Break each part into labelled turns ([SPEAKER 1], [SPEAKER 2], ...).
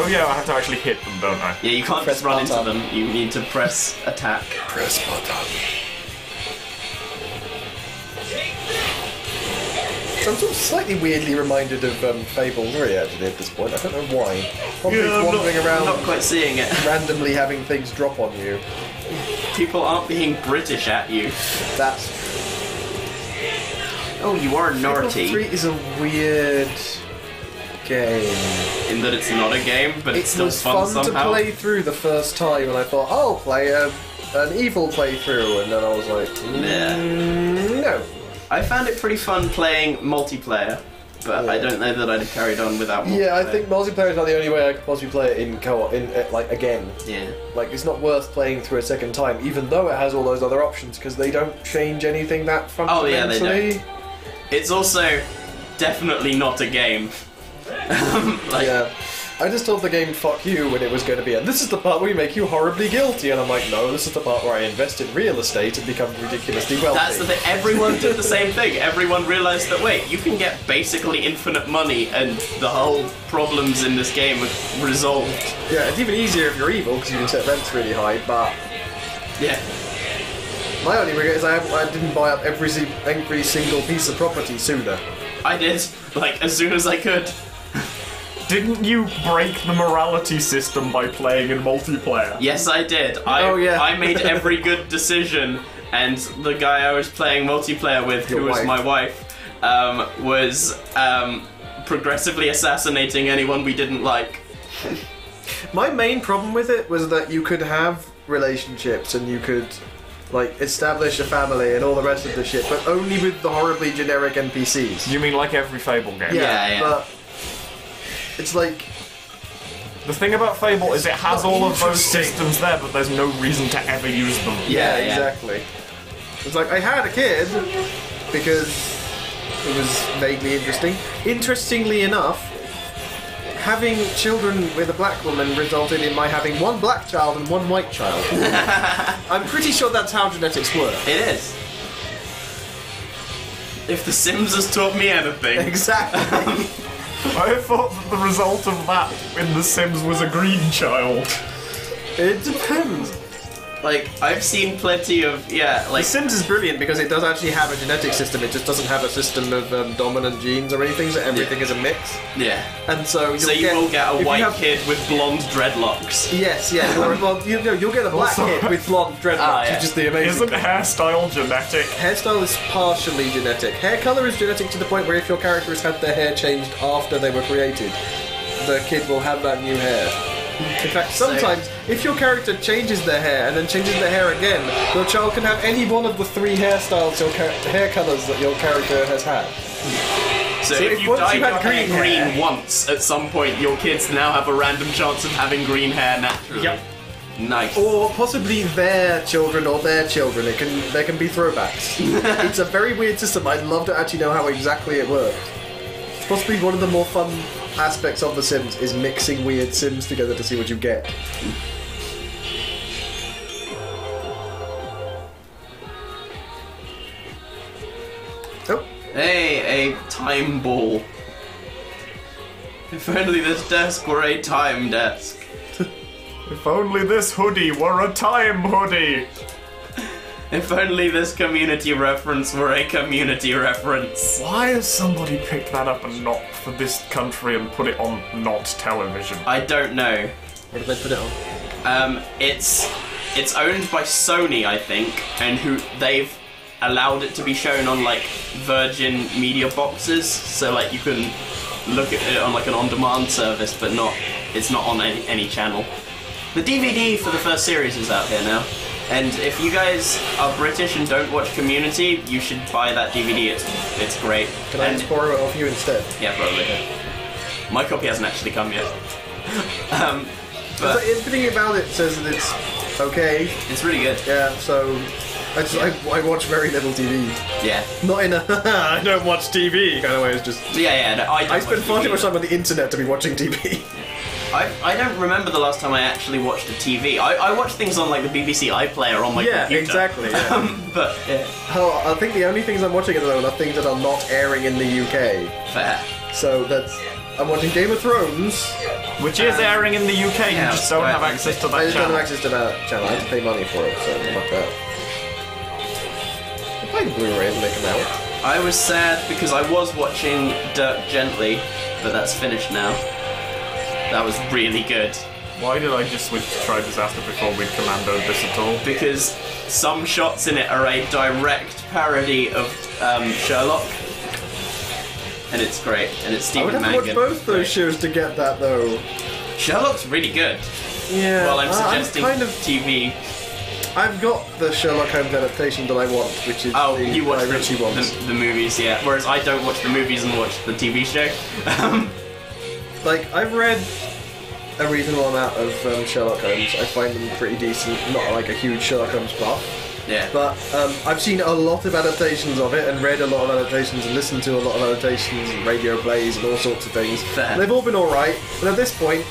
[SPEAKER 1] Oh yeah, I have to actually hit them, don't I?
[SPEAKER 2] Yeah, you can't just run into them. You need to press attack.
[SPEAKER 3] Press button. So I'm sort of slightly weirdly reminded of Fable 3 actually at this point. I don't know why. Probably wandering around,
[SPEAKER 2] I'm not quite seeing it.
[SPEAKER 3] randomly having things drop on you.
[SPEAKER 2] People aren't being British at you.
[SPEAKER 3] That's
[SPEAKER 2] Oh, you are naughty.
[SPEAKER 3] Fable 3 is a weird game.
[SPEAKER 2] In that it's not a game, but it's still
[SPEAKER 3] was
[SPEAKER 2] fun
[SPEAKER 3] to
[SPEAKER 2] somehow.
[SPEAKER 3] play through the first time, and I thought, I'll play an evil playthrough, and then I was like, no.
[SPEAKER 2] I found it pretty fun playing multiplayer, but I don't know that I'd have carried on without multiplayer.
[SPEAKER 3] Yeah, I think multiplayer is not the only way I could possibly play it in co-op, like, again.
[SPEAKER 2] Yeah.
[SPEAKER 3] Like, it's not worth playing through a second time, even though it has all those other options, because they don't change anything that fundamentally.
[SPEAKER 2] Oh, yeah, they don't. It's also definitely not a game.
[SPEAKER 3] Yeah. I just told the game fuck you when it was going to be this is the part where we make you horribly guilty, and I'm like, no, this is the part where I invest in real estate and become ridiculously wealthy.
[SPEAKER 2] That's the thing, everyone did the same thing. Everyone realised that, wait, you can get basically infinite money and the whole problems in this game are resolved.
[SPEAKER 3] Yeah, it's even easier if you're evil, because you can set rents really high, but...
[SPEAKER 2] Yeah.
[SPEAKER 3] My only regret is I didn't buy up every single piece of property sooner.
[SPEAKER 2] I did, like, as soon as I could.
[SPEAKER 1] Didn't you break the morality system by playing in multiplayer?
[SPEAKER 2] Yes, I did. I made every good decision, and the guy I was playing multiplayer with, who was my wife, was progressively assassinating anyone we didn't like.
[SPEAKER 3] My main problem with it was that you could have relationships and you could, like, establish a family and all the rest of the shit, but only with the horribly generic NPCs.
[SPEAKER 1] You mean like every Fable game?
[SPEAKER 2] Yeah.
[SPEAKER 3] But it's like...
[SPEAKER 1] The thing about Fable is it has all of those systems there, but there's no reason to ever use them.
[SPEAKER 3] Yeah, exactly. It's like, I had a kid because it was vaguely interesting. Interestingly enough, having children with a black woman resulted in my having one black child and one white child. I'm pretty sure that's how genetics work.
[SPEAKER 2] It is. If The Sims has taught me anything.
[SPEAKER 3] Exactly.
[SPEAKER 1] I thought that the result of that in The Sims was a green child.
[SPEAKER 3] It depends.
[SPEAKER 2] Like, I've seen plenty of,
[SPEAKER 3] The Sims is brilliant because it does actually have a genetic system, it just doesn't have a system of dominant genes or anything, so everything is a mix.
[SPEAKER 2] Yeah.
[SPEAKER 3] And so
[SPEAKER 2] you will get a white kid with blonde dreadlocks.
[SPEAKER 3] Yes, or you'll get a black kid with blonde dreadlocks, which is the amazing
[SPEAKER 1] Isn't
[SPEAKER 3] thing.
[SPEAKER 1] hairstyle genetic?
[SPEAKER 3] Hairstyle is partially genetic. Hair colour is genetic to the point where if your character has had their hair changed after they were created, the kid will have that new hair. In fact, sometimes, if your character changes their hair and then changes their hair again, your child can have any one of the three hairstyles, hair colours that your character has had.
[SPEAKER 2] So if you dye your hair green once, at some point, your kids now have a random chance of having green hair naturally.
[SPEAKER 3] Yep.
[SPEAKER 2] Nice.
[SPEAKER 3] Or possibly their children or their children. There can be throwbacks. It's a very weird system. I'd love to actually know how exactly it works. It's possibly one of the more fun aspects of The Sims is mixing weird Sims together to see what you get. Oh.
[SPEAKER 2] Hey, a time ball. If only this desk were a time desk.
[SPEAKER 1] If only this hoodie were a time hoodie.
[SPEAKER 2] If only this community reference were a community reference.
[SPEAKER 1] Why has somebody picked that up and not for this country and put it on not television?
[SPEAKER 2] I don't know.
[SPEAKER 3] What did they put it on?
[SPEAKER 2] It's owned by Sony, I think, and they've allowed it to be shown on like Virgin Media boxes, so like you can look at it on like an on-demand service, but it's not on any channel. The DVD for the first series is out here now. And if you guys are British and don't watch Community, you should buy that DVD. It's great.
[SPEAKER 3] Can I just borrow it off you instead?
[SPEAKER 2] Yeah, probably. My copy hasn't actually come yet. But
[SPEAKER 3] everything about it says that it's okay.
[SPEAKER 2] It's really good.
[SPEAKER 3] Yeah, so I watch very little TV.
[SPEAKER 2] Yeah.
[SPEAKER 3] Not in a I don't watch TV kind of way. It's just
[SPEAKER 2] No,
[SPEAKER 3] I spend far too much time on the internet to be watching TV.
[SPEAKER 2] I don't remember the last time I actually watched a TV. I watch things on like the BBC iPlayer on my computer.
[SPEAKER 3] Yeah, exactly. Yeah.
[SPEAKER 2] But yeah.
[SPEAKER 3] Oh, I think the only things I'm watching at the moment are things that are not airing in the UK.
[SPEAKER 2] Fair.
[SPEAKER 3] So that's I'm watching Game of Thrones.
[SPEAKER 1] Which is airing in the UK, you
[SPEAKER 2] yeah,
[SPEAKER 1] just don't have access to
[SPEAKER 3] I
[SPEAKER 1] that
[SPEAKER 3] just don't
[SPEAKER 1] channel.
[SPEAKER 3] have access to that channel. I have to pay money for it, so fuck that. I'm playing Blu-ray when they come out.
[SPEAKER 2] I was sad because I was watching Dirk Gently, but that's finished now. That was really good.
[SPEAKER 1] Why did I just switch to Try Disaster before we'd commandoed this at all?
[SPEAKER 2] Because some shots in it are a direct parody of Sherlock. And it's great. And it's
[SPEAKER 3] I would
[SPEAKER 2] Stephen
[SPEAKER 3] have to watch
[SPEAKER 2] Mangan.
[SPEAKER 3] both those shows to get that, though.
[SPEAKER 2] Sherlock's really good.
[SPEAKER 3] Yeah.
[SPEAKER 2] Well, I'm suggesting
[SPEAKER 3] kind of.
[SPEAKER 2] TV.
[SPEAKER 3] I've got the Sherlock Holmes adaptation that I want, which is
[SPEAKER 2] Oh,
[SPEAKER 3] the
[SPEAKER 2] you watch
[SPEAKER 3] Guy Ritchie ones.
[SPEAKER 2] the movies, yeah. Whereas I don't watch the movies and watch the TV show.
[SPEAKER 3] Like, I've read a reasonable amount of Sherlock Holmes. I find them pretty decent. Not like a huge Sherlock Holmes buff.
[SPEAKER 2] Yeah.
[SPEAKER 3] But I've seen a lot of adaptations of it and read a lot of adaptations and listened to a lot of adaptations and radio plays and all sorts of things.
[SPEAKER 2] Fair.
[SPEAKER 3] And they've all been alright. And at this point,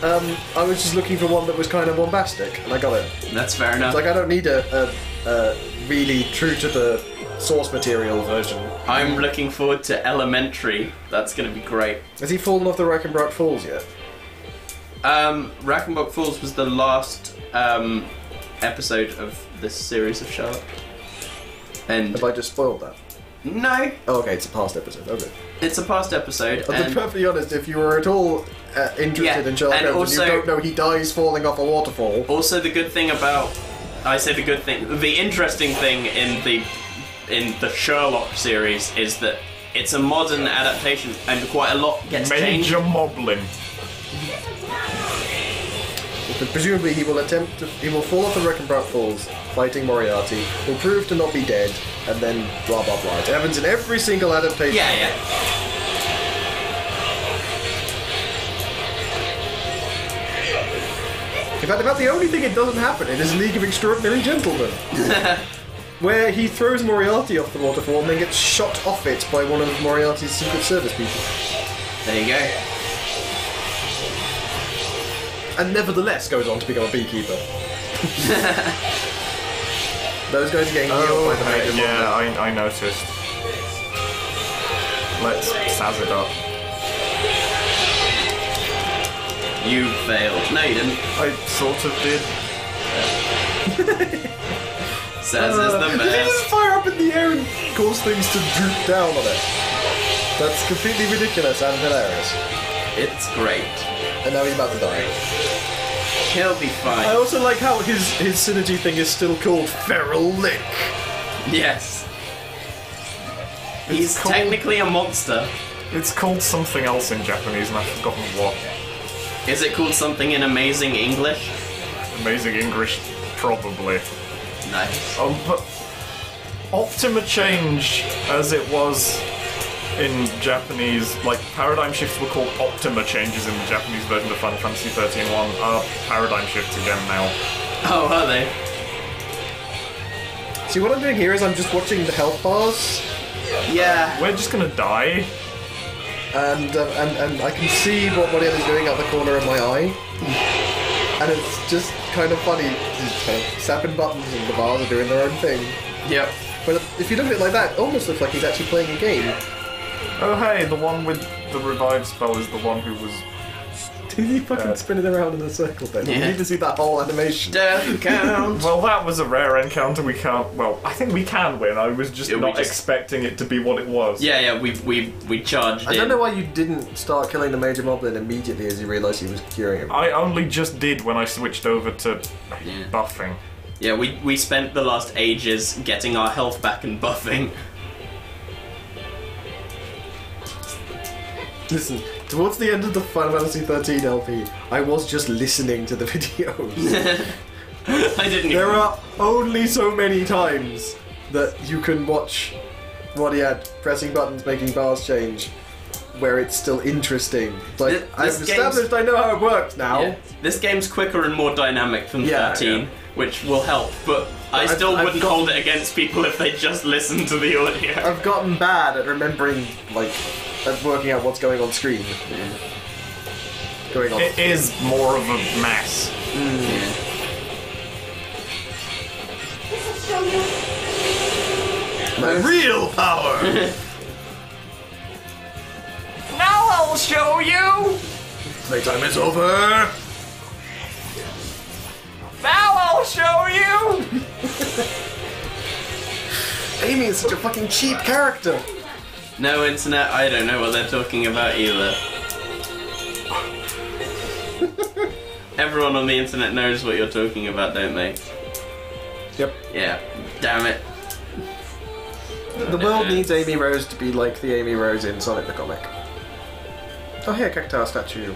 [SPEAKER 3] I was just looking for one that was kind of bombastic, and I got it.
[SPEAKER 2] That's fair enough.
[SPEAKER 3] Like, I don't need a really true to the source material version.
[SPEAKER 2] I'm looking forward to Elementary. That's going to be great.
[SPEAKER 3] Has he fallen off the Reichenbach Falls yet?
[SPEAKER 2] Reichenbach Falls was the last episode of this series of Sherlock. And
[SPEAKER 3] Have I just spoiled that?
[SPEAKER 2] no,
[SPEAKER 3] Oh, okay, it's a past episode. Okay.
[SPEAKER 2] it's a past episode.
[SPEAKER 3] I'll be
[SPEAKER 2] And
[SPEAKER 3] perfectly honest, if you were at all interested
[SPEAKER 2] Yeah,
[SPEAKER 3] in Sherlock
[SPEAKER 2] and
[SPEAKER 3] Holmes and
[SPEAKER 2] also-
[SPEAKER 3] you don't know he dies falling off a waterfall,
[SPEAKER 2] also the good thing about, I say the good thing, the interesting thing in the Sherlock series is that it's a modern adaptation and quite a lot gets changed.
[SPEAKER 1] Major Moblin.
[SPEAKER 3] but presumably he will fall off the Reichenbach Falls fighting Moriarty, will prove to not be dead, and then blah blah blah. It happens in every single adaptation.
[SPEAKER 2] Yeah, yeah.
[SPEAKER 3] In fact, about the only thing it doesn't happen in is League of Extraordinary Gentlemen. Where he throws Moriarty off the waterfall and then gets shot off it by one of Moriarty's Secret Service people.
[SPEAKER 2] There you go.
[SPEAKER 3] And nevertheless goes on to become a beekeeper. Those guys are getting healed by the Major Moblin.
[SPEAKER 1] yeah, I noticed. Let's sazz it up.
[SPEAKER 2] You failed. No, you didn't.
[SPEAKER 1] I sort of did.
[SPEAKER 2] Says is the
[SPEAKER 3] Did he just
[SPEAKER 2] best.
[SPEAKER 3] fire up in the air and cause things to droop down on it? That's completely ridiculous and hilarious.
[SPEAKER 2] It's great.
[SPEAKER 3] And now he's about to die.
[SPEAKER 2] He'll be
[SPEAKER 3] I
[SPEAKER 2] fine.
[SPEAKER 3] also like how his synergy thing is still called Feral Lick.
[SPEAKER 2] Yes. He's
[SPEAKER 1] cool.
[SPEAKER 2] technically a monster.
[SPEAKER 1] It's called something else in Japanese and I've forgotten what.
[SPEAKER 2] Is it called something in amazing English?
[SPEAKER 1] Amazing English, probably.
[SPEAKER 2] Nice.
[SPEAKER 1] But Optima Change, as it was in Japanese, like paradigm shifts were called Optima Changes in the Japanese version of Final Fantasy XIII-1, are paradigm shifts again now.
[SPEAKER 2] Oh, are they?
[SPEAKER 3] See, what I'm doing here is I'm just watching the health bars,
[SPEAKER 2] Yeah.
[SPEAKER 1] We're just gonna die.
[SPEAKER 3] and I can see what Moriarty's doing out the corner of my eye. And it's just kind of funny. He's kind of snapping buttons and the bars are doing their own thing.
[SPEAKER 2] Yep.
[SPEAKER 3] But if you look at it like that, it almost looks like he's actually playing a game.
[SPEAKER 1] Oh hey, the one with the revive spell is the one who was...
[SPEAKER 3] Did he fucking spin it around in a circle then?
[SPEAKER 2] Yeah.
[SPEAKER 3] You need to see that whole animation.
[SPEAKER 2] Doesn't count.
[SPEAKER 1] Well, that was a rare encounter. We can't... Well, I think we can win. I was just
[SPEAKER 2] Yeah, we
[SPEAKER 1] not
[SPEAKER 2] just-
[SPEAKER 1] expecting it to be what it was.
[SPEAKER 2] Yeah, we charged
[SPEAKER 3] I
[SPEAKER 2] in.
[SPEAKER 3] don't know why you didn't start killing the Major Moblin immediately as you realised he was curing him.
[SPEAKER 1] I only just did when I switched over to
[SPEAKER 2] Yeah.
[SPEAKER 1] buffing.
[SPEAKER 2] Yeah, we spent the last ages getting our health back and buffing.
[SPEAKER 3] Listen, towards the end of the Final Fantasy XIII LP, I was just listening to the videos.
[SPEAKER 2] I didn't
[SPEAKER 3] There
[SPEAKER 2] even...
[SPEAKER 3] are only so many times that you can watch Moriarty pressing buttons, making bars change, where it's still interesting. Like, I've
[SPEAKER 2] This
[SPEAKER 3] established I know how it works now.
[SPEAKER 2] Yeah. This game's quicker and more dynamic than
[SPEAKER 3] Yeah,
[SPEAKER 2] 13,
[SPEAKER 3] yeah.
[SPEAKER 2] which will help, but I still
[SPEAKER 3] I've
[SPEAKER 2] wouldn't
[SPEAKER 3] got-
[SPEAKER 2] hold it against people if they just listened to the audio.
[SPEAKER 3] I've gotten bad at remembering, like, at working out what's going on screen. Going on.
[SPEAKER 1] It is more of a mess.
[SPEAKER 3] My real power!
[SPEAKER 1] Now I'll I'll show you!
[SPEAKER 3] Playtime is over!
[SPEAKER 1] Now I'll show you!
[SPEAKER 3] Amy is such a fucking cheap character.
[SPEAKER 2] No, internet, I don't know what they're talking about either. Everyone on the internet knows what you're talking about, don't they?
[SPEAKER 3] Yep.
[SPEAKER 2] Yeah. Damn it.
[SPEAKER 3] The world needs Amy Rose to be like the Amy Rose in Sonic the Comic. Oh, here, Cactuar statue.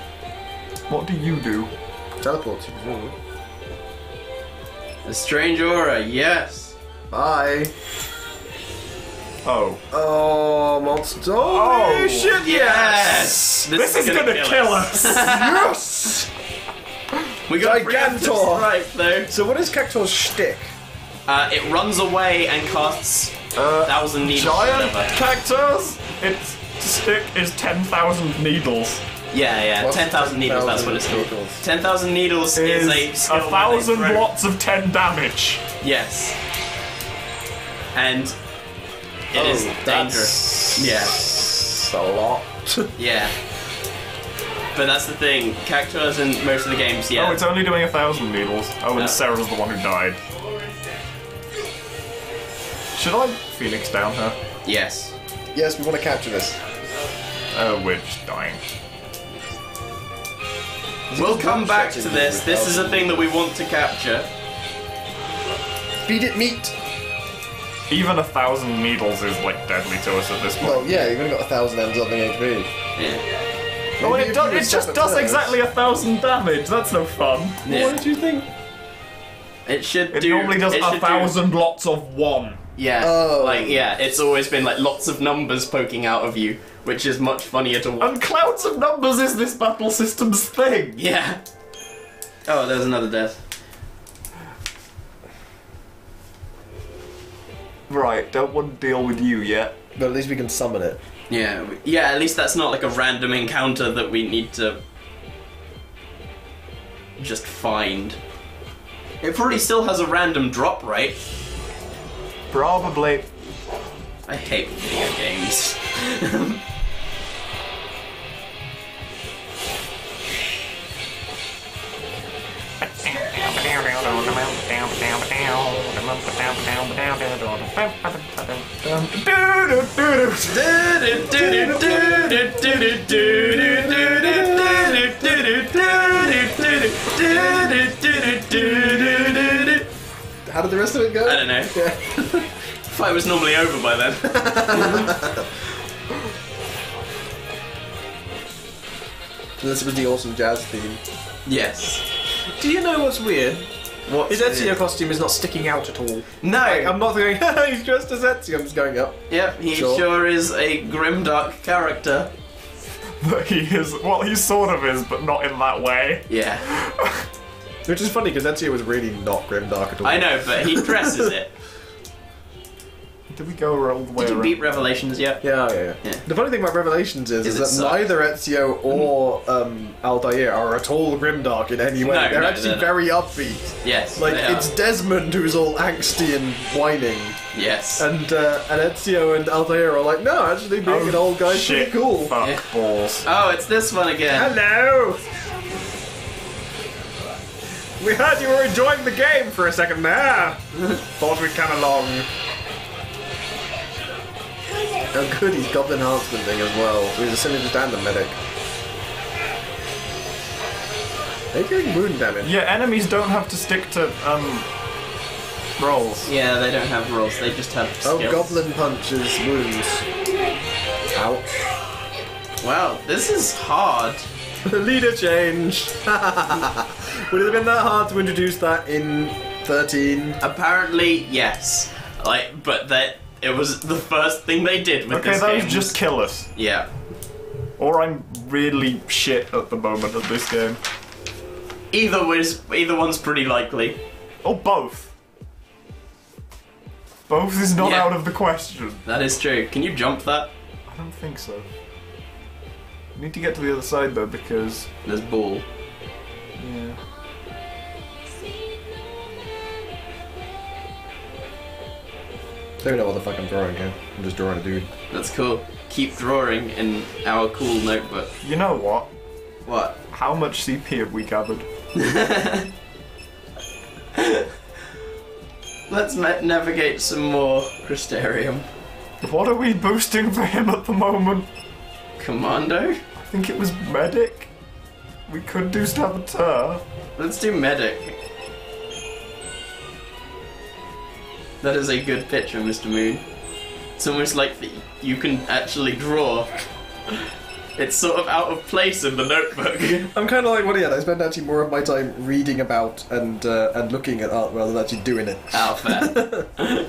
[SPEAKER 1] What do you do?
[SPEAKER 3] Teleports you.
[SPEAKER 2] A strange aura, yes.
[SPEAKER 3] Bye.
[SPEAKER 1] Oh.
[SPEAKER 3] Oh, monster.
[SPEAKER 1] Oh,
[SPEAKER 3] shit,
[SPEAKER 2] Yes!
[SPEAKER 1] This is gonna kill us!
[SPEAKER 3] Yes!
[SPEAKER 2] We got
[SPEAKER 3] Gigantor.
[SPEAKER 2] right though.
[SPEAKER 3] So what is Cactuar's shtick?
[SPEAKER 2] It runs away and casts 1,000 needles.
[SPEAKER 1] Giant
[SPEAKER 2] or whatever.
[SPEAKER 1] cactus! Its stick is 10,000 needles.
[SPEAKER 2] Yeah,
[SPEAKER 3] What's
[SPEAKER 2] 10,000 needles. That's what it's called.
[SPEAKER 3] needles?
[SPEAKER 2] 10,000 needles is a skill.
[SPEAKER 1] 1,000
[SPEAKER 2] where they throw-
[SPEAKER 1] lots of 10 damage.
[SPEAKER 2] Yes. And it is dangerous. Yeah.
[SPEAKER 3] That's a lot.
[SPEAKER 2] Yeah. But that's the thing. Cactuars in most of the games, yeah.
[SPEAKER 1] Oh, it's only doing 1,000 needles. Oh, and Sarah's the one who died. Should I Phoenix down her?
[SPEAKER 2] Yes.
[SPEAKER 3] Yes, we want to capture this.
[SPEAKER 1] We're just dying.
[SPEAKER 2] We'll come back to this. This is a thing that we want to capture.
[SPEAKER 3] Feed it meat.
[SPEAKER 1] Even 1,000 needles is like deadly to us at this point.
[SPEAKER 3] Well, yeah, you've only got 1,000 and something HP.
[SPEAKER 2] Yeah.
[SPEAKER 1] Oh,
[SPEAKER 3] Maybe
[SPEAKER 1] it,
[SPEAKER 3] if you were
[SPEAKER 1] it just
[SPEAKER 3] separate
[SPEAKER 1] does
[SPEAKER 3] turns.
[SPEAKER 1] exactly 1,000 damage. That's no fun.
[SPEAKER 2] Yeah.
[SPEAKER 3] What did you think?
[SPEAKER 2] It should
[SPEAKER 1] It
[SPEAKER 2] do.
[SPEAKER 1] normally does
[SPEAKER 2] it should
[SPEAKER 1] 1,000 lots of 1.
[SPEAKER 2] Yeah.
[SPEAKER 3] Oh.
[SPEAKER 2] Like, yeah, it's always been like lots of numbers poking out of you, which is much funnier to watch.
[SPEAKER 1] And clouds of numbers is this battle system's thing.
[SPEAKER 2] Yeah. Oh, there's another death.
[SPEAKER 1] Right, don't want to deal with you yet.
[SPEAKER 3] But at least we can summon it.
[SPEAKER 2] Yeah, yeah, at least that's not like a random encounter that we need to just find. It probably still has a random drop rate.
[SPEAKER 1] Probably.
[SPEAKER 2] I hate video games.
[SPEAKER 3] How did the rest of it go?
[SPEAKER 2] I don't know.
[SPEAKER 3] Yeah.
[SPEAKER 2] Fight was normally over by then.
[SPEAKER 3] And this was the awesome jazz theme.
[SPEAKER 2] Yes.
[SPEAKER 3] Do you know what's weird?
[SPEAKER 2] What?
[SPEAKER 3] His Ezio costume is not sticking out at all.
[SPEAKER 2] No.
[SPEAKER 3] Like, I'm not going, he's dressed as Ezio. I'm just going up.
[SPEAKER 2] Yep, he
[SPEAKER 3] Sure.
[SPEAKER 2] sure is a grimdark character.
[SPEAKER 1] But he is. Well, he sort of is, but not in that way.
[SPEAKER 2] Yeah.
[SPEAKER 3] Which is funny because Ezio was really not grimdark at all.
[SPEAKER 2] I know, but he dresses it.
[SPEAKER 1] Did we go all the way
[SPEAKER 2] Did you
[SPEAKER 1] around?
[SPEAKER 2] beat Revelations yet?
[SPEAKER 3] Yeah.
[SPEAKER 2] Yeah.
[SPEAKER 3] The funny thing about Revelations is
[SPEAKER 2] It
[SPEAKER 3] that
[SPEAKER 2] sucks.
[SPEAKER 3] neither Ezio or Altair are at all grimdark in any way.
[SPEAKER 2] No,
[SPEAKER 3] they're
[SPEAKER 2] no,
[SPEAKER 3] actually
[SPEAKER 2] they're not.
[SPEAKER 3] very upbeat.
[SPEAKER 2] Yes.
[SPEAKER 3] Like,
[SPEAKER 2] they are.
[SPEAKER 3] it's Desmond who's all angsty and whining.
[SPEAKER 2] Yes.
[SPEAKER 3] And Ezio and Altair are like, no, actually being an old guy's
[SPEAKER 1] shit.
[SPEAKER 3] pretty cool.
[SPEAKER 1] Fuck
[SPEAKER 2] Yeah.
[SPEAKER 1] balls.
[SPEAKER 2] Oh, it's this one again.
[SPEAKER 3] Hello! We heard you were enjoying the game for a second there. Thought we'd come along. Oh good, he's got the enhancement thing as well. So he's essentially just and the medic. They're doing wound damage.
[SPEAKER 1] Yeah, enemies don't have to stick to rolls.
[SPEAKER 2] Yeah, they don't have rolls. They just have skills.
[SPEAKER 3] Oh, goblin punches wounds. Ouch.
[SPEAKER 2] Wow, this is hard.
[SPEAKER 3] Leader change. Would it have been that hard to introduce that in 13?
[SPEAKER 2] Apparently, yes. Like, but that it was the first thing they did with
[SPEAKER 1] Okay,
[SPEAKER 2] this
[SPEAKER 1] those
[SPEAKER 2] game.
[SPEAKER 1] just kill us.
[SPEAKER 2] Yeah.
[SPEAKER 1] Or I'm really shit at the moment of this game.
[SPEAKER 2] Either one's pretty likely.
[SPEAKER 1] Or both. Both is not
[SPEAKER 2] Yeah.
[SPEAKER 1] out of the question.
[SPEAKER 2] That is true. Can you jump that?
[SPEAKER 1] I don't think so. We need to get to the other side though, because
[SPEAKER 2] There's ball.
[SPEAKER 1] yeah.
[SPEAKER 3] Don't even know what the fuck I'm drawing here. I'm just drawing a dude.
[SPEAKER 2] That's cool. Keep drawing in our cool notebook.
[SPEAKER 1] You know what?
[SPEAKER 2] What?
[SPEAKER 1] How much CP have we gathered?
[SPEAKER 2] Let's navigate some more Crystarium.
[SPEAKER 1] What are we boosting for him at the moment?
[SPEAKER 2] Commando?
[SPEAKER 1] I think it was Medic. We could do Saboteur.
[SPEAKER 2] Let's do Medic. That is a good picture, Mr. Moon. It's almost like you can actually draw. It's sort of out of place in the notebook.
[SPEAKER 3] I'm kind of like Woody. I spend actually more of my time reading about and looking at art rather than actually doing it.
[SPEAKER 2] Oh, fair.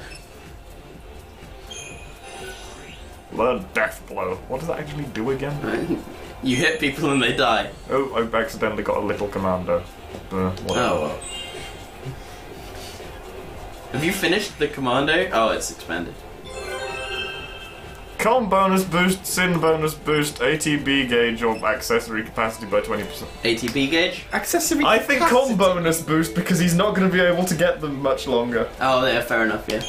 [SPEAKER 1] Learn Death Blow. What does that actually do again?
[SPEAKER 2] You hit people and they die.
[SPEAKER 1] Oh, I've accidentally got a little commando. Whatever.
[SPEAKER 2] Oh. Have you finished the commando? Oh, it's expanded.
[SPEAKER 1] Com bonus boost, Sin bonus boost, ATB gauge or accessory capacity by 20%.
[SPEAKER 2] ATB gauge?
[SPEAKER 3] Accessory.
[SPEAKER 1] I think Com bonus boost because he's not going to be able to get them much longer.
[SPEAKER 2] Oh, yeah, fair enough, yeah.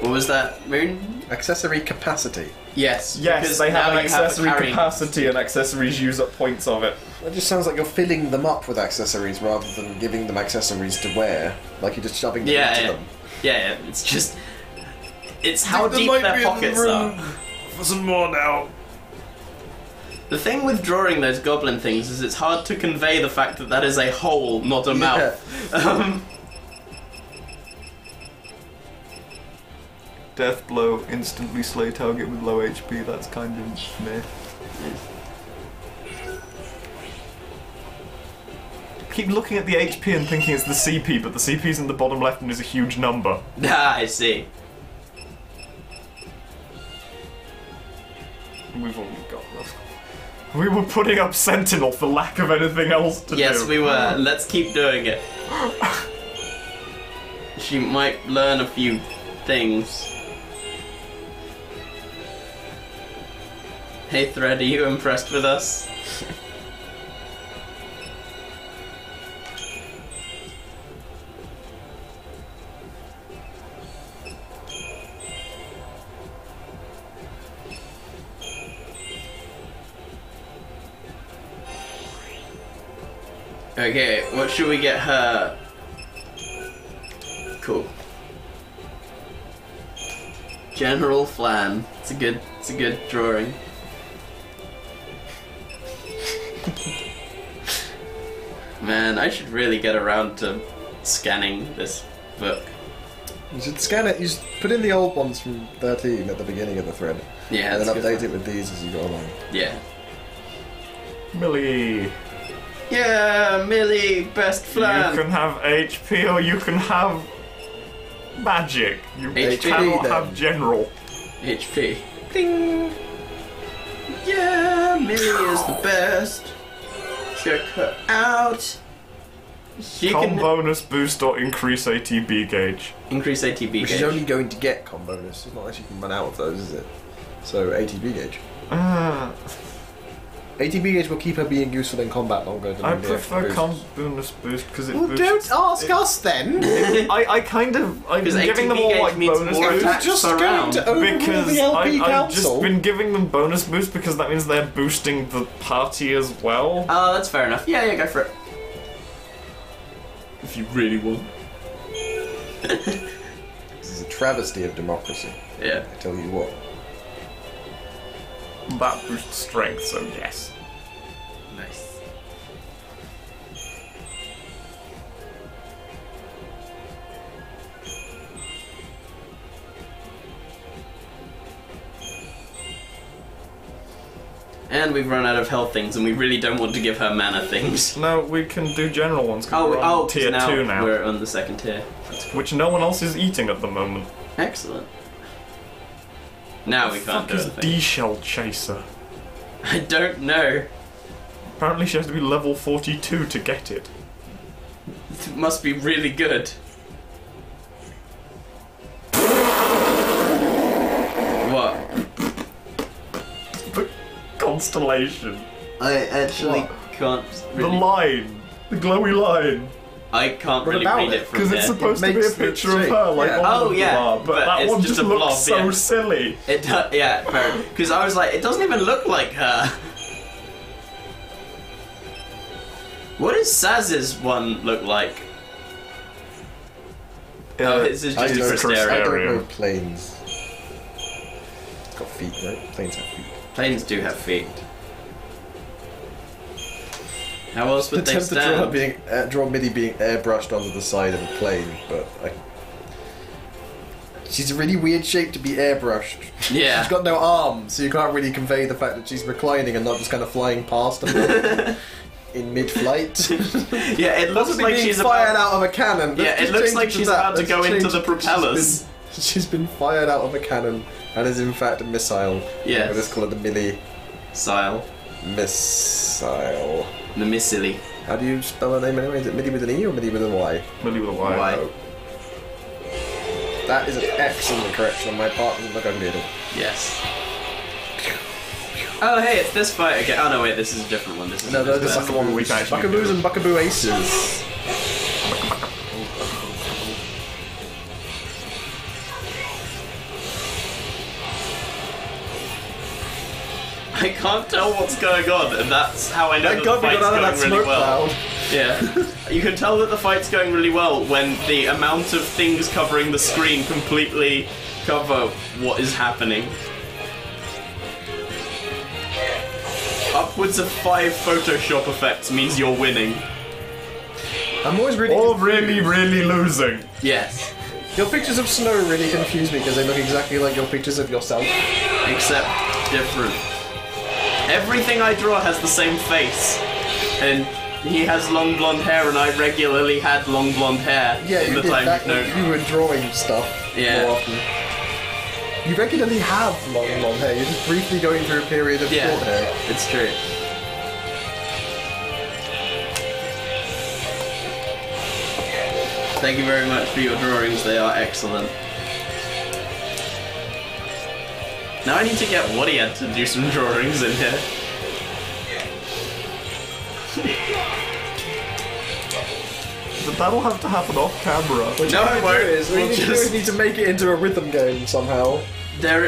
[SPEAKER 2] What was that, Moon?
[SPEAKER 3] Accessory capacity.
[SPEAKER 2] Yes.
[SPEAKER 1] Yes,
[SPEAKER 2] because
[SPEAKER 1] they have
[SPEAKER 2] now
[SPEAKER 1] an
[SPEAKER 2] you have a
[SPEAKER 1] accessory
[SPEAKER 2] carrying
[SPEAKER 1] capacity and accessories use up points of it.
[SPEAKER 3] It just sounds like you're filling them up with accessories rather than giving them accessories to wear. Like you're just shoving them into them.
[SPEAKER 2] Yeah, it's just... It's how
[SPEAKER 3] There
[SPEAKER 2] deep
[SPEAKER 3] might
[SPEAKER 2] their
[SPEAKER 3] be
[SPEAKER 2] pockets
[SPEAKER 3] room
[SPEAKER 2] are.
[SPEAKER 3] for some more now.
[SPEAKER 2] The thing with drawing those goblin things is it's hard to convey the fact that that is a hole, not a mouth.
[SPEAKER 1] Death Blow, instantly slay target with low HP, that's kind of meh. Keep looking at the HP and thinking it's the CP, but the CP's in the bottom left and is a huge number.
[SPEAKER 2] Ah, I see.
[SPEAKER 1] We've already got this. We were putting up Sentinel for lack of anything else to do.
[SPEAKER 2] Yes, we were. Let's keep doing it. She might learn a few things. Hey Thread, are you impressed with us? Okay, what should we get her? Cool. General Flan. It's a good drawing. Man, I should really get around to scanning this book.
[SPEAKER 3] You should scan it. You just put in the old ones from 13 at the beginning of the thread.
[SPEAKER 2] Yeah,
[SPEAKER 3] and then
[SPEAKER 2] that's
[SPEAKER 3] update
[SPEAKER 2] good.
[SPEAKER 3] it with these as you go along.
[SPEAKER 2] Yeah.
[SPEAKER 1] Millie,
[SPEAKER 2] Yeah, Millie, best flan.
[SPEAKER 1] you can have HP or you can have magic. You
[SPEAKER 2] HP
[SPEAKER 1] cannot
[SPEAKER 3] then.
[SPEAKER 1] have general.
[SPEAKER 2] HP. Ding. Yeah, Millie is the best. Check her out. She
[SPEAKER 1] Com
[SPEAKER 2] can
[SPEAKER 1] bonus boost or increase ATB gauge.
[SPEAKER 2] increase ATB
[SPEAKER 3] Which
[SPEAKER 2] gauge.
[SPEAKER 3] is only going to get com bonus. It's not like you can run out of those, is it? So ATB gauge. ATB gauge will keep her being useful in combat longer than
[SPEAKER 1] I
[SPEAKER 3] the extra
[SPEAKER 1] prefer
[SPEAKER 3] boost.
[SPEAKER 1] com bonus boost because it
[SPEAKER 3] Well,
[SPEAKER 1] boosts.
[SPEAKER 3] don't ask us then.
[SPEAKER 1] I kind of I've been
[SPEAKER 2] Because
[SPEAKER 1] giving them
[SPEAKER 2] ATB
[SPEAKER 1] all
[SPEAKER 2] gauge
[SPEAKER 1] like
[SPEAKER 2] means
[SPEAKER 1] bonus
[SPEAKER 2] more
[SPEAKER 1] boost
[SPEAKER 2] attacks
[SPEAKER 3] just
[SPEAKER 2] per
[SPEAKER 3] going
[SPEAKER 2] round.
[SPEAKER 3] to overrule
[SPEAKER 1] because
[SPEAKER 3] the LP
[SPEAKER 1] I've
[SPEAKER 3] council.
[SPEAKER 1] just been giving them bonus boost because that means they're boosting the party as well.
[SPEAKER 2] Oh, that's fair enough. Yeah, go for it.
[SPEAKER 1] If you really want.
[SPEAKER 3] This is a travesty of democracy.
[SPEAKER 2] Yeah.
[SPEAKER 3] I tell you what.
[SPEAKER 1] That boosts strength, so yes.
[SPEAKER 2] Nice. And we've run out of health things, and we really don't want to give her mana things.
[SPEAKER 1] No, we can do general ones because we're on tier 2 now.
[SPEAKER 2] We're on the second tier. That's cool.
[SPEAKER 1] Which no one else is eating at the moment.
[SPEAKER 2] Excellent. Now we can't do
[SPEAKER 1] What the fuck is
[SPEAKER 2] anything.
[SPEAKER 1] D-Shell Chaser?
[SPEAKER 2] I don't know.
[SPEAKER 1] Apparently she has to be level 42 to get it.
[SPEAKER 2] It must be really good. What?
[SPEAKER 1] The constellation.
[SPEAKER 2] I actually
[SPEAKER 1] What?
[SPEAKER 2] can't
[SPEAKER 1] The
[SPEAKER 2] really...
[SPEAKER 1] line. The glowy line.
[SPEAKER 2] I can't
[SPEAKER 3] What
[SPEAKER 2] really
[SPEAKER 3] about
[SPEAKER 2] read
[SPEAKER 3] it?
[SPEAKER 2] it from
[SPEAKER 1] Because
[SPEAKER 2] here.
[SPEAKER 1] it's supposed to be a
[SPEAKER 3] makes the
[SPEAKER 1] picture of
[SPEAKER 3] shape.
[SPEAKER 1] her, like,
[SPEAKER 3] Yeah.
[SPEAKER 1] on
[SPEAKER 2] Oh,
[SPEAKER 1] the
[SPEAKER 2] yeah,
[SPEAKER 1] bar, but
[SPEAKER 2] but
[SPEAKER 1] that
[SPEAKER 2] it's
[SPEAKER 1] one
[SPEAKER 2] just
[SPEAKER 1] just
[SPEAKER 2] a
[SPEAKER 1] looks
[SPEAKER 2] blob,
[SPEAKER 1] so
[SPEAKER 2] yeah.
[SPEAKER 1] silly.
[SPEAKER 2] It does, yeah, because I was like, it doesn't even look like her. What does Saz's one look like? Oh, his is
[SPEAKER 3] I
[SPEAKER 2] just a
[SPEAKER 3] don't
[SPEAKER 2] Crystarium.
[SPEAKER 3] know planes. It's got feet, right? Planes have feet.
[SPEAKER 2] Planes do have feet. How else would they
[SPEAKER 3] Attempt to
[SPEAKER 2] stand?
[SPEAKER 3] draw Minnie being airbrushed onto the side of a plane, but she's a really weird shape to be airbrushed.
[SPEAKER 2] Yeah.
[SPEAKER 3] She's got no arms, so you can't really convey the fact that she's reclining and not just kind of flying past them in mid-flight.
[SPEAKER 2] Yeah, it looks
[SPEAKER 3] Possibly
[SPEAKER 2] like
[SPEAKER 3] being
[SPEAKER 2] she's
[SPEAKER 3] fired
[SPEAKER 2] about.
[SPEAKER 3] out of a cannon.
[SPEAKER 2] Yeah,
[SPEAKER 3] Let's
[SPEAKER 2] it
[SPEAKER 3] just
[SPEAKER 2] looks
[SPEAKER 3] change
[SPEAKER 2] like
[SPEAKER 3] it
[SPEAKER 2] she's
[SPEAKER 3] that.
[SPEAKER 2] about to
[SPEAKER 3] Let's
[SPEAKER 2] go into
[SPEAKER 3] change
[SPEAKER 2] the
[SPEAKER 3] it.
[SPEAKER 2] propellers.
[SPEAKER 3] She's been fired out of a cannon and is in fact a missile.
[SPEAKER 2] Yes.
[SPEAKER 3] Let's call it the Millie
[SPEAKER 2] Sile.
[SPEAKER 3] missile.
[SPEAKER 2] The missile.
[SPEAKER 3] How do you spell her name anyway? Is it Millie with an E or Millie with a Y?
[SPEAKER 1] Millie with a Y.
[SPEAKER 2] Why?
[SPEAKER 3] That is an excellent correction on my part. Doesn't look ugly at all.
[SPEAKER 2] Yes. Oh, hey, it's this fight again. Oh, no, wait, this is a different one. This is
[SPEAKER 3] No,
[SPEAKER 2] this
[SPEAKER 3] this
[SPEAKER 2] best.
[SPEAKER 3] is the one
[SPEAKER 1] we can actually
[SPEAKER 3] Buckaboos
[SPEAKER 1] do.
[SPEAKER 3] and Buckaboo Aces.
[SPEAKER 2] I can't tell what's going on, and that's how I know
[SPEAKER 3] Thank
[SPEAKER 2] that
[SPEAKER 3] God
[SPEAKER 2] the
[SPEAKER 3] we
[SPEAKER 2] fight's
[SPEAKER 3] got out of
[SPEAKER 2] going
[SPEAKER 3] that
[SPEAKER 2] really
[SPEAKER 3] smoke
[SPEAKER 2] well.
[SPEAKER 3] cloud.
[SPEAKER 2] Yeah. You can tell that the fight's going really well when the amount of things covering the screen completely cover what is happening. Upwards of 5 Photoshop effects means you're winning.
[SPEAKER 3] I'm always really
[SPEAKER 1] Or really, really losing.
[SPEAKER 2] Yes.
[SPEAKER 3] Your pictures of snow really confuse me because they look exactly like your pictures of yourself.
[SPEAKER 2] Except different. Everything I draw has the same face. And he has long blonde hair, and I regularly had long blonde hair
[SPEAKER 3] Yeah,
[SPEAKER 2] in
[SPEAKER 3] you
[SPEAKER 2] the
[SPEAKER 3] did
[SPEAKER 2] time
[SPEAKER 3] that
[SPEAKER 2] you've
[SPEAKER 3] when
[SPEAKER 2] known.
[SPEAKER 3] you were drawing stuff
[SPEAKER 2] Yeah.
[SPEAKER 3] more often. You regularly have long hair. You're just briefly going through a period of
[SPEAKER 2] Yeah,
[SPEAKER 3] short hair.
[SPEAKER 2] it's true. Thank you very much for your drawings, they are excellent. Now I need to get Wadiad to do some drawings in here.
[SPEAKER 1] But that'll have to happen off camera.
[SPEAKER 2] No, it won't.
[SPEAKER 3] We
[SPEAKER 2] We'll
[SPEAKER 3] need to do
[SPEAKER 2] just-
[SPEAKER 3] is need to make it into a rhythm game somehow.
[SPEAKER 2] There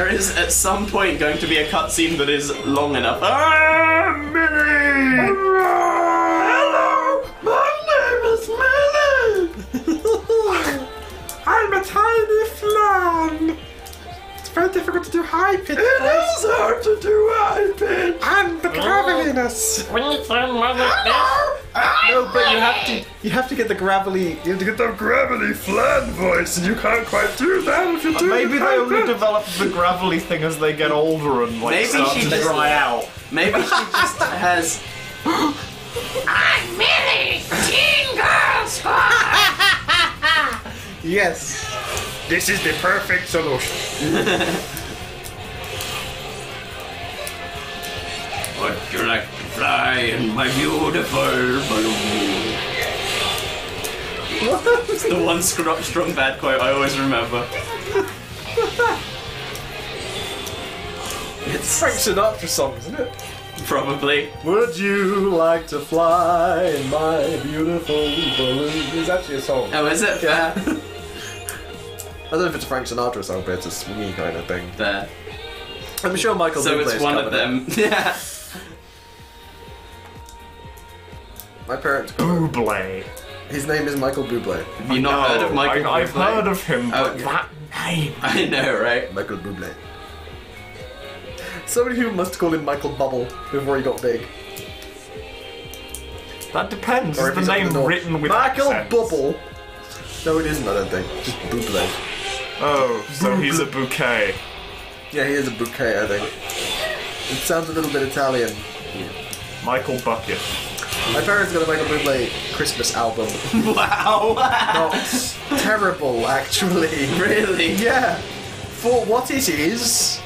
[SPEAKER 2] is at some point going to be a cutscene that is long enough. Ah, Millie! Hello! My name is Millie!
[SPEAKER 3] I'm a tiny flan. It's very difficult to do high pitch.
[SPEAKER 2] It is hard to do high pitch!
[SPEAKER 3] And the graveliness. No, but you have to get the gravelly. You have to get the gravelly flan voice, and you can't quite do that if you do.
[SPEAKER 1] Maybe they only develop the gravelly thing as they get older and like
[SPEAKER 2] Maybe
[SPEAKER 1] start
[SPEAKER 2] she
[SPEAKER 1] to
[SPEAKER 2] just-
[SPEAKER 1] dry out.
[SPEAKER 2] Maybe she just has. I'm Millie! Teen Girl Squad!
[SPEAKER 3] Yes, this is the perfect solution.
[SPEAKER 2] Would you like to fly in my beautiful balloon? It's the one strong bad quote I always remember. It's
[SPEAKER 3] Frank Sinatra song, isn't it?
[SPEAKER 2] probably.
[SPEAKER 3] Would you like to fly in my beautiful balloon? It's actually a song.
[SPEAKER 2] Oh, is it?
[SPEAKER 3] Yeah. I don't know if it's a Frank Sinatra song, but it's a swingy kind of thing.
[SPEAKER 2] There.
[SPEAKER 3] I'm sure Michael
[SPEAKER 2] So
[SPEAKER 3] Bublé's
[SPEAKER 2] it's one of
[SPEAKER 3] covered it.
[SPEAKER 2] them. Yeah.
[SPEAKER 3] My parents covered it.
[SPEAKER 1] Bublé.
[SPEAKER 3] His name is Michael Bublé.
[SPEAKER 2] Have you not heard of Michael
[SPEAKER 1] I've
[SPEAKER 2] Bublé?
[SPEAKER 1] heard of him, but
[SPEAKER 2] Okay.
[SPEAKER 1] that name.
[SPEAKER 2] I know, right?
[SPEAKER 3] Michael Bublé. So many people must call him Michael Bubble before he got big.
[SPEAKER 1] That depends.
[SPEAKER 3] Or
[SPEAKER 1] Is
[SPEAKER 3] if
[SPEAKER 1] the
[SPEAKER 3] he's up
[SPEAKER 1] name
[SPEAKER 3] the north.
[SPEAKER 1] written with
[SPEAKER 3] Michael
[SPEAKER 1] accents?
[SPEAKER 3] Bubble. No, it isn't, I don't think. Just Bublé.
[SPEAKER 1] Oh, so he's a bouquet.
[SPEAKER 3] Yeah, he is a bouquet, I think. It sounds a little bit Italian.
[SPEAKER 1] Michael Bucket.
[SPEAKER 3] My parents got a Michael Bublé Christmas album.
[SPEAKER 2] Wow.
[SPEAKER 3] Not terrible, actually.
[SPEAKER 2] Really?
[SPEAKER 3] Yeah. For what it is,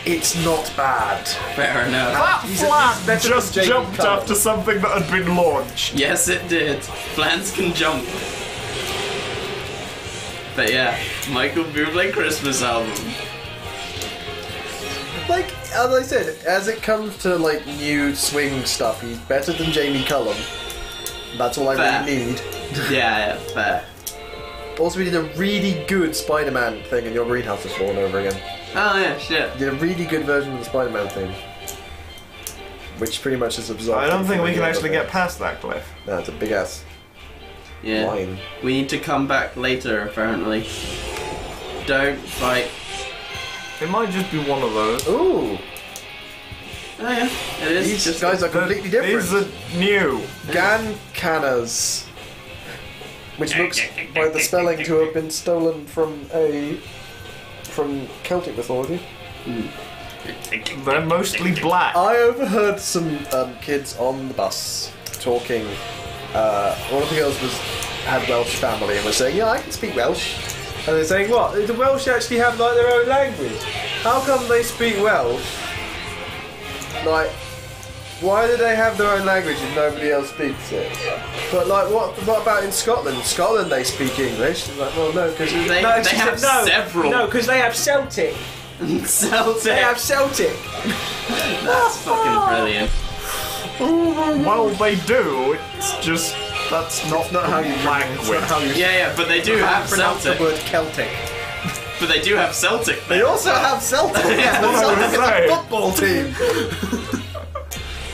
[SPEAKER 3] it's not bad.
[SPEAKER 2] Fair enough.
[SPEAKER 1] That
[SPEAKER 3] He's
[SPEAKER 1] flag
[SPEAKER 3] better
[SPEAKER 1] just
[SPEAKER 3] than Jamie
[SPEAKER 1] jumped
[SPEAKER 3] Cullum.
[SPEAKER 1] after something that had been launched.
[SPEAKER 2] Yes, it did. Plants can jump. But yeah, Michael Bublé Christmas album.
[SPEAKER 3] Like, as I said, as it comes to like new swing stuff, he's better than Jamie Cullum. That's all I
[SPEAKER 2] Fair.
[SPEAKER 3] really need.
[SPEAKER 2] Yeah, fair.
[SPEAKER 3] Also, we did a really good Spider-Man thing, and your greenhouse has fallen over again.
[SPEAKER 2] Oh yeah, shit.
[SPEAKER 3] We did a really good version of the Spider-Man thing, which pretty much is absorbed.
[SPEAKER 1] I don't think we can
[SPEAKER 3] into
[SPEAKER 1] actually
[SPEAKER 3] the other
[SPEAKER 1] get past that cliff.
[SPEAKER 3] thing. No, it's a big ass
[SPEAKER 2] Yeah.
[SPEAKER 3] line.
[SPEAKER 2] We need to come back later, apparently. Don't fight.
[SPEAKER 1] It might just be one of those.
[SPEAKER 3] Ooh,
[SPEAKER 2] Oh yeah, it is.
[SPEAKER 3] these
[SPEAKER 2] just
[SPEAKER 3] guys are completely different.
[SPEAKER 1] These are new.
[SPEAKER 3] Gancanas, which looks by the spelling to have been stolen from Celtic mythology.
[SPEAKER 1] They're mostly black.
[SPEAKER 3] I overheard some kids on the bus talking. One of the girls had Welsh family and was saying, "Yeah, I can speak Welsh." And they're saying, "What? The Welsh actually have like their own language? How come they speak Welsh? Like, why do they have their own language if nobody else speaks it? But like, what about in Scotland? Scotland they speak English." Like, well, no, because
[SPEAKER 2] They have several.
[SPEAKER 3] No, because they have Celtic.
[SPEAKER 2] Celtic.
[SPEAKER 3] They have Celtic.
[SPEAKER 2] That's fucking brilliant.
[SPEAKER 1] Well, they do. It's just that's not
[SPEAKER 3] How you
[SPEAKER 1] language.
[SPEAKER 3] How you
[SPEAKER 2] Yeah, but they do have
[SPEAKER 3] pronounce
[SPEAKER 2] Celtic.
[SPEAKER 3] the word Celtic.
[SPEAKER 2] But they do have Celtic.
[SPEAKER 3] They also have Celtic.
[SPEAKER 2] Yeah,
[SPEAKER 3] The
[SPEAKER 1] that's what I was
[SPEAKER 3] Celtic is a
[SPEAKER 1] saying.
[SPEAKER 3] football team.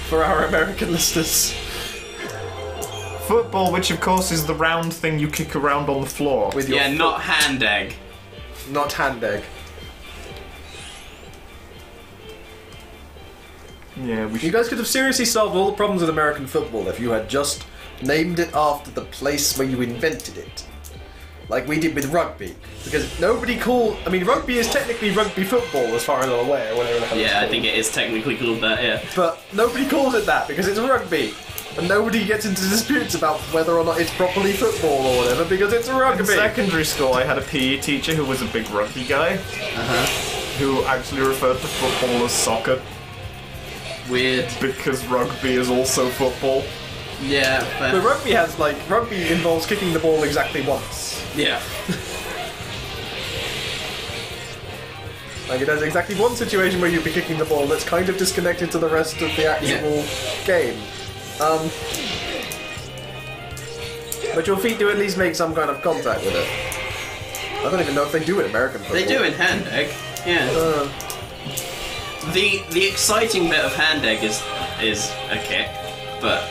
[SPEAKER 3] For our American listeners.
[SPEAKER 1] Football, which of course is the round thing you kick around on the floor.
[SPEAKER 3] With your
[SPEAKER 2] Yeah, not hand egg.
[SPEAKER 3] not hand egg.
[SPEAKER 1] Yeah, we
[SPEAKER 3] You
[SPEAKER 1] should.
[SPEAKER 3] guys could have seriously solved all the problems with American football if you had just named it after the place where you invented it. Like we did with rugby. Because nobody rugby is technically rugby football as far as I'm aware, whatever the hell it's
[SPEAKER 2] Yeah, I
[SPEAKER 3] called.
[SPEAKER 2] think it is technically called that, yeah.
[SPEAKER 3] But nobody calls it that because it's rugby. And nobody gets into disputes about whether or not it's properly football or whatever because it's
[SPEAKER 1] In
[SPEAKER 3] rugby.
[SPEAKER 1] secondary school, I had a PE teacher who was a big rugby guy, who actually referred to football as soccer
[SPEAKER 2] Weird.
[SPEAKER 1] because rugby is also football.
[SPEAKER 2] Yeah,
[SPEAKER 3] But
[SPEAKER 2] fair.
[SPEAKER 3] rugby involves kicking the ball exactly once.
[SPEAKER 2] Yeah.
[SPEAKER 3] Like it has exactly one situation where you'd be kicking the ball that's kind of disconnected to the rest of the actual game. But your feet do at least make some kind of contact with it. I don't even know if they do in American football.
[SPEAKER 2] They do in hand egg. Yeah. The exciting bit of hand egg is a kick, but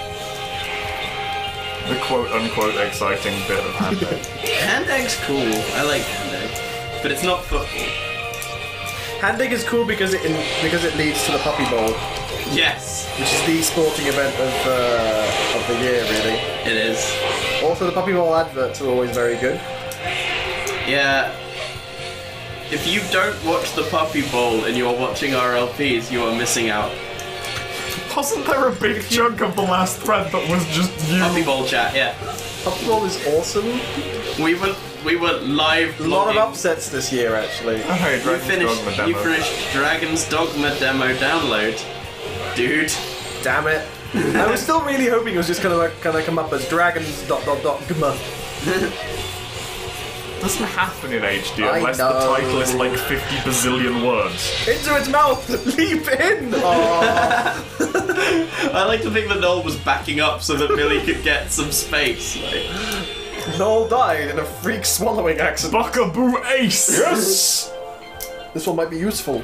[SPEAKER 1] The quote-unquote exciting bit of hand egg.
[SPEAKER 2] hand egg's cool. I like hand egg, but it's not football.
[SPEAKER 3] Hand egg is cool because it leads to the Puppy Bowl,
[SPEAKER 2] Yes,
[SPEAKER 3] which is the sporting event of the year, really.
[SPEAKER 2] it is.
[SPEAKER 3] Also, the Puppy Bowl adverts are always very good.
[SPEAKER 2] Yeah. If you don't watch the Puppy Bowl and you're watching RLPs, you are missing out.
[SPEAKER 1] Wasn't there a big chunk of the last thread that was just you?
[SPEAKER 2] Puppy Bowl chat, yeah.
[SPEAKER 3] Puppy Bowl is awesome.
[SPEAKER 2] We were live
[SPEAKER 3] A lot of
[SPEAKER 2] blogging.
[SPEAKER 3] upsets this year, actually.
[SPEAKER 1] Oh, hey,
[SPEAKER 2] You
[SPEAKER 1] Dragon's Dogma demo.
[SPEAKER 2] finished Dragon's Dogma demo download, dude.
[SPEAKER 3] Damn it. I was still really hoping it was just gonna come up as dragons ... gma.
[SPEAKER 1] Doesn't happen in HD
[SPEAKER 3] I
[SPEAKER 1] unless the
[SPEAKER 3] know.
[SPEAKER 1] title is like 50 bazillion words.
[SPEAKER 3] Into its mouth! Leap in! Aww.
[SPEAKER 2] I like to think that Noel was backing up so that Billy could get some space. Like,
[SPEAKER 3] Noel died in a freak swallowing accident.
[SPEAKER 1] Buckaboo Ace!
[SPEAKER 3] Yes! This one might be useful.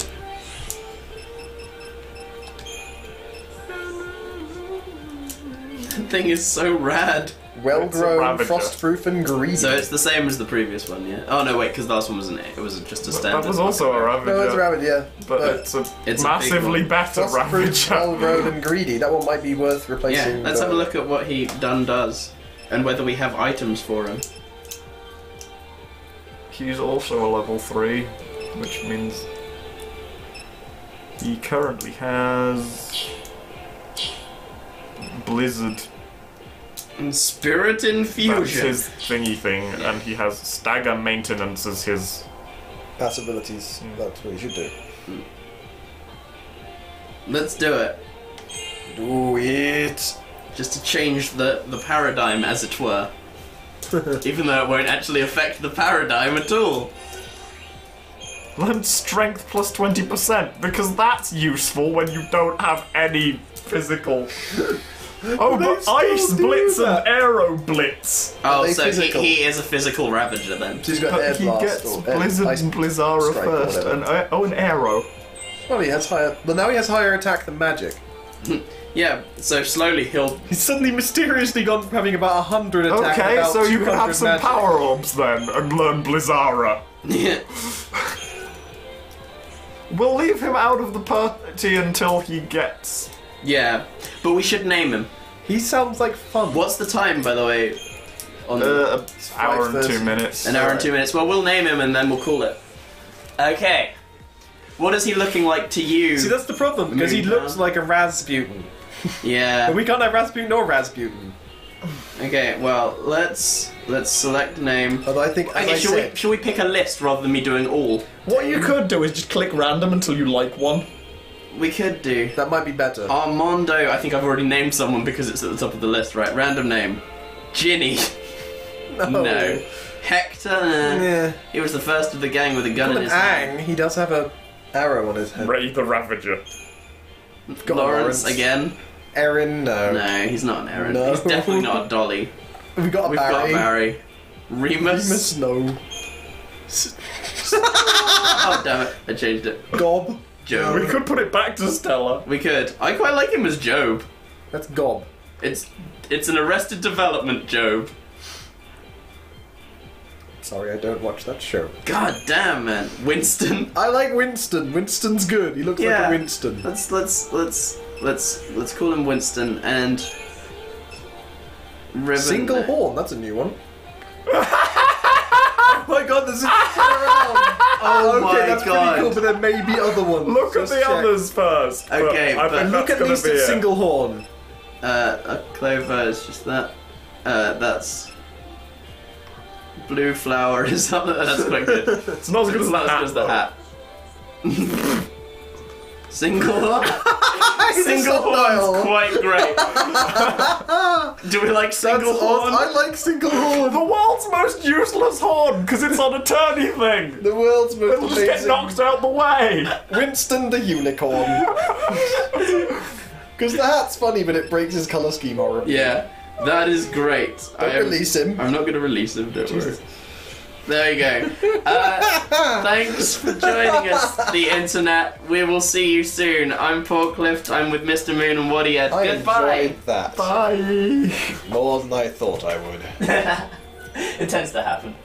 [SPEAKER 2] that thing is so rad.
[SPEAKER 3] Well-grown,
[SPEAKER 1] Ravager.
[SPEAKER 3] frost-proof, and greedy.
[SPEAKER 2] So it's the same as the previous one, yeah? Oh no, wait, because the last one wasn't it. It was just a standard.
[SPEAKER 1] That was also a Ravager.
[SPEAKER 3] No, it's a rabbit, yeah.
[SPEAKER 1] But
[SPEAKER 3] No,
[SPEAKER 1] it's a
[SPEAKER 2] It's a
[SPEAKER 1] massively
[SPEAKER 2] big one.
[SPEAKER 1] better
[SPEAKER 3] frost-proof,
[SPEAKER 1] Ravager.
[SPEAKER 3] well-grown, and greedy. That one might be worth replacing.
[SPEAKER 2] Yeah, let's have a look at what he does, and whether we have items for him.
[SPEAKER 1] He's also a level 3, which means he currently has Blizzard.
[SPEAKER 2] And Spirit
[SPEAKER 1] That's
[SPEAKER 2] Infusion.
[SPEAKER 1] his thingy thing, and he has Stagger Maintenance as his.
[SPEAKER 3] Pass abilities. That's what you should do.
[SPEAKER 2] Let's do it.
[SPEAKER 3] Do it!
[SPEAKER 2] Just to change the paradigm, as it were. Even though it won't actually affect the paradigm at all.
[SPEAKER 1] Learn Strength plus 20%, because that's useful when you don't have any physical. Oh,
[SPEAKER 3] They
[SPEAKER 1] but
[SPEAKER 3] still
[SPEAKER 1] Ice
[SPEAKER 3] do
[SPEAKER 1] Blitz
[SPEAKER 3] that.
[SPEAKER 1] and Aero Blitz.
[SPEAKER 2] Oh,
[SPEAKER 3] they
[SPEAKER 2] so
[SPEAKER 3] physical?
[SPEAKER 2] he is a physical Ravager then.
[SPEAKER 3] He's got Air
[SPEAKER 1] But he
[SPEAKER 3] Blast
[SPEAKER 1] gets
[SPEAKER 3] or
[SPEAKER 1] Blizzard
[SPEAKER 3] Ice
[SPEAKER 1] and Blizzara
[SPEAKER 3] Strike or
[SPEAKER 1] first,
[SPEAKER 3] whatever.
[SPEAKER 1] and an Aero.
[SPEAKER 3] Well, he has higher. Well, now he has higher attack than magic.
[SPEAKER 2] Yeah, so slowly he'll.
[SPEAKER 3] He's suddenly mysteriously gone from having about 100 attack.
[SPEAKER 1] Okay,
[SPEAKER 3] to about
[SPEAKER 1] so you can
[SPEAKER 3] 200
[SPEAKER 1] have some
[SPEAKER 3] magic.
[SPEAKER 1] power orbs then, and learn Blizzara.
[SPEAKER 2] Yeah.
[SPEAKER 1] We'll leave him out of the party until he gets...
[SPEAKER 2] Yeah, but we should name him.
[SPEAKER 3] He sounds like fun.
[SPEAKER 2] What's the time, by the way? On
[SPEAKER 1] An hour and
[SPEAKER 3] 5:30.
[SPEAKER 1] 2 minutes.
[SPEAKER 2] an hour and 2 minutes. Well, we'll name him and then we'll call it. Okay. What is he looking like to you?
[SPEAKER 3] See, that's the problem because he
[SPEAKER 2] Moonman.
[SPEAKER 3] looks like a Rasputin.
[SPEAKER 2] Yeah.
[SPEAKER 3] But we can't have Rasputin or Rasputin.
[SPEAKER 2] Okay. Well, let's select name.
[SPEAKER 3] Although I think, as
[SPEAKER 2] Okay,
[SPEAKER 3] I said,
[SPEAKER 2] should we pick a list rather than me doing all?
[SPEAKER 1] What you could do is just click random until you like one.
[SPEAKER 2] We could do.
[SPEAKER 3] that might be better.
[SPEAKER 2] Armando, I think I've already named someone because it's at the top of the list, right? Random name. Ginny. No. Hector, nah.
[SPEAKER 3] Yeah.
[SPEAKER 2] He was the first of the gang with a gun in
[SPEAKER 3] An
[SPEAKER 2] his hand.
[SPEAKER 3] Aang, he does have a arrow on his head.
[SPEAKER 1] Ray the Ravager.
[SPEAKER 3] Got
[SPEAKER 2] Lawrence
[SPEAKER 3] Lawrence. Oh.
[SPEAKER 2] again.
[SPEAKER 3] Aaron, no.
[SPEAKER 2] No, he's not an Aaron.
[SPEAKER 3] No.
[SPEAKER 2] He's definitely not a Dolly.
[SPEAKER 3] We got a
[SPEAKER 2] We've
[SPEAKER 3] Barry.
[SPEAKER 2] got Barry. Remus.
[SPEAKER 3] Remus, no.
[SPEAKER 2] Oh, damn it. I changed it.
[SPEAKER 3] Gob.
[SPEAKER 2] Job.
[SPEAKER 1] We could put it back to Stella.
[SPEAKER 2] We could. I quite like him as Job.
[SPEAKER 3] That's Gob.
[SPEAKER 2] It's an Arrested Development Job.
[SPEAKER 3] Sorry, I don't watch that show.
[SPEAKER 2] God damn, man. Winston.
[SPEAKER 3] I like Winston. Winston's good. He looks like
[SPEAKER 2] Yeah.
[SPEAKER 3] a Winston.
[SPEAKER 2] Let's call him Winston and Ribbon.
[SPEAKER 3] Single horn. That's a new one. Oh my god, there's a around.
[SPEAKER 2] Oh
[SPEAKER 3] Okay,
[SPEAKER 2] my
[SPEAKER 3] that's
[SPEAKER 2] god.
[SPEAKER 3] pretty cool, but there may be other ones.
[SPEAKER 1] Look at
[SPEAKER 3] Just
[SPEAKER 1] the
[SPEAKER 3] check.
[SPEAKER 1] others first.
[SPEAKER 2] Okay,
[SPEAKER 1] I
[SPEAKER 2] but
[SPEAKER 1] think
[SPEAKER 3] Look
[SPEAKER 1] that's
[SPEAKER 3] at
[SPEAKER 1] gonna
[SPEAKER 3] least
[SPEAKER 1] be
[SPEAKER 3] at
[SPEAKER 1] it.
[SPEAKER 3] single horn.
[SPEAKER 2] A clover is just that. That's blue flower is something that's quite good.
[SPEAKER 1] It's not as good as
[SPEAKER 2] It's
[SPEAKER 1] that
[SPEAKER 2] not as
[SPEAKER 1] hat,
[SPEAKER 2] good as the
[SPEAKER 1] though.
[SPEAKER 2] hat. Single
[SPEAKER 3] It's a
[SPEAKER 2] Single horn's
[SPEAKER 3] sundial.
[SPEAKER 2] quite great. Do we like
[SPEAKER 3] That's
[SPEAKER 2] single horn?
[SPEAKER 3] awesome. I like single horn.
[SPEAKER 1] The world's most useless horn, because it's on a turny thing.
[SPEAKER 3] The world's most
[SPEAKER 1] It'll just get
[SPEAKER 3] amazing.
[SPEAKER 1] knocked out the way.
[SPEAKER 3] Winston the unicorn. Because the hat's funny, but it breaks his colour scheme horribly.
[SPEAKER 2] Yeah, that is great.
[SPEAKER 3] Don't release him.
[SPEAKER 2] I'm not going to release him, don't worry. There you go. Thanks for joining us, the internet. We will see you soon. I'm Paul Clift. I'm with Mr. Moon and Waddyhead.
[SPEAKER 3] I
[SPEAKER 2] Goodbye.
[SPEAKER 3] enjoyed that
[SPEAKER 1] Bye.
[SPEAKER 3] more than I thought I would.
[SPEAKER 2] It tends to happen.